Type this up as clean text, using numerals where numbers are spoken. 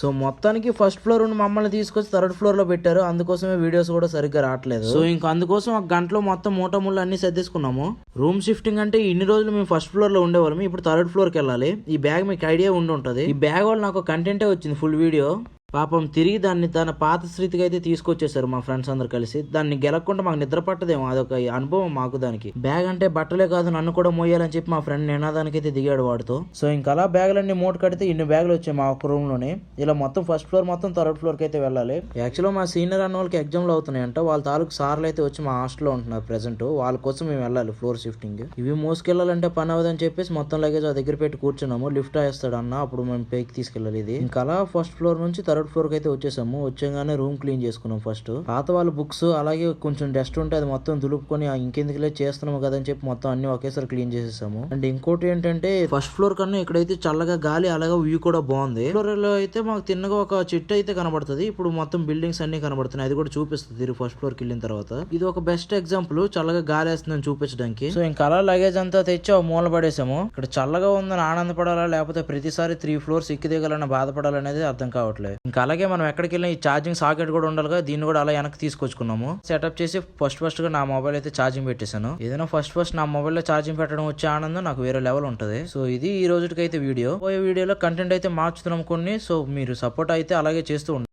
So మొత్తానికి first floor నుండి మమ్మల్ని తీసుకొచ్చి థర్డ్ ఫ్లోర్ లో పెట్టారు, అందుకోసమే వీడియోస్ కూడా సరిగ్గా రావట్లేదు. సో ఇంకా అందుకోసం ఒక గంటలో మొత్తం మూటముళ్ళు అన్ని సర్దేసుకున్నాము. రూమ్ షిఫ్టింగ్ అంటే ఇన్ని రోజులు మేము ఫస్ట్ ఫ్లోర్ లో ఉండేవాళ్ళం, ఇప్పుడు థర్డ్ ఫ్లోర్ కి వెళ్ళాలి. ఈ బ్యాగ్ మీకు ఐడియా ఉండి ఉంటది. ఈ బ్యాగ్ వాళ్ళు నాకు కంటెంటే వచ్చింది ఫుల్ వీడియో. పాపం తిరిగి దాన్ని తన పాత స్థితికి అయితే తీసుకొచ్చేసారు మా ఫ్రెండ్స్ అందరు కలిసి. దాన్ని గెలకుండా మాకు నిద్ర పట్టదేమో, అదొక అనుభవం మాకు. దానికి బ్యాగ్ అంటే బట్టలే కాదు నన్ను కూడా మోయాలని చెప్పి మా ఫ్రెండ్ నినాదానికి అయితే దిగాడు వాడితో. సో ఇంకా అలా బ్యాగులన్నీ మూట కడితే ఇన్ని బ్యాగులు వచ్చాయి మా ఒక్క రూమ్ లోనే. ఇలా మొత్తం ఫస్ట్ ఫ్లోర్ మొత్తం థర్డ్ ఫ్లోర్ కి అయితే వెళ్ళాలి. యాక్చువల్గా మా సీనియర్ అన్న వాళ్ళకి ఎగ్జామ్లు అవుతున్నాయంట, వాళ్ళ తాలూకు సార్లు అయితే వచ్చి మా హాస్టల్లో ఉంటున్నారు ప్రెసెంట్. వాళ్ళ కోసం మేము వెళ్ళాలి ఫ్లోర్ షిఫ్టింగ్. ఇవి మోసుకెళ్ళాలంటే పని అవ్వదని చెప్పేసి మొత్తం లగేజ్ ఆ దగ్గర పెట్టి కూర్చున్నాము. లిఫ్ట్ వేస్తాడు అన్న, అప్పుడు మేము పైకి తీసుకెళ్ళాలి. ఇది ఇంకా అలా ఫస్ట్ ఫ్లోర్ నుంచి థర్డ్ ఫ్లోర్ కి అయితే వచ్చేసాము. వచ్చాగానే రూమ్ క్లీన్ చేసుకున్నాం. ఫస్ట్ పాత వాళ్ళ బుక్స్ అలాగే కొంచెం డస్ట్ ఉంటే అది మొత్తం దులుపుకొని ఇంకెందుకులే చేస్తున్నాము కదా అని చెప్పి మొత్తం అన్ని ఒకేసారి క్లీన్ చేసేసాము. అండ్ ఇంకోటి ఏంటంటే ఫస్ట్ ఫ్లోర్ కన్నా ఇక్కడైతే చల్లగా గాలి అలాగే వ్యూ కూడా బాగుంది. ఫ్లోర్ లో అయితే మాకు తిన్నగా ఒక చెట్టు అయితే కనబడుతుంది. ఇప్పుడు మొత్తం బిల్డింగ్స్ అన్ని కనబడుతున్నాయి, అది కూడా చూపిస్తుంది ఫస్ట్ ఫ్లోర్ కి వెళ్ళిన తర్వాత. ఇది ఒక బెస్ట్ ఎగ్జాంపుల్ చల్లగా గాలి వేస్తుందని చూపించడానికి. సో ఇంకా అలా లగేజ్ అంతా తెచ్చి మూల పడేసాము. ఇక్కడ చల్లగా ఉందని ఆనందపడాలా లేకపోతే ప్రతిసారి 3 ఫ్లోర్స్ ఎక్కి దిగాలని బాధపడాలనేది అర్థం కావట్లేదు. ఇంకా అలాగే మనం ఎక్కడికి వెళ్ళిన ఈ ఛార్జింగ్ సాకెట్ కూడా ఉండాలిగా, దీన్ని కూడా అలా వెనక్కి తీసుకొచ్చుకున్నాము. సెటప్ చేసి ఫస్ట్ గా నా మొబైల్ అయితే ఛార్జింగ్ పెట్టేశాను. ఏదైనా ఫస్ట్ నా మొబైల్ లో ఛార్జింగ్ పెట్టడం వచ్చే ఆనందం నాకు వేరే లెవెల్ ఉంటది. సో ఇది ఈ రోజుకి అయితే వీడియో. పోయే వీడియోలో కంటెంట్ అయితే మార్చుతున్నాం కొన్ని. సో మీరు సపోర్ట్ అయితే అలాగే చేస్తూ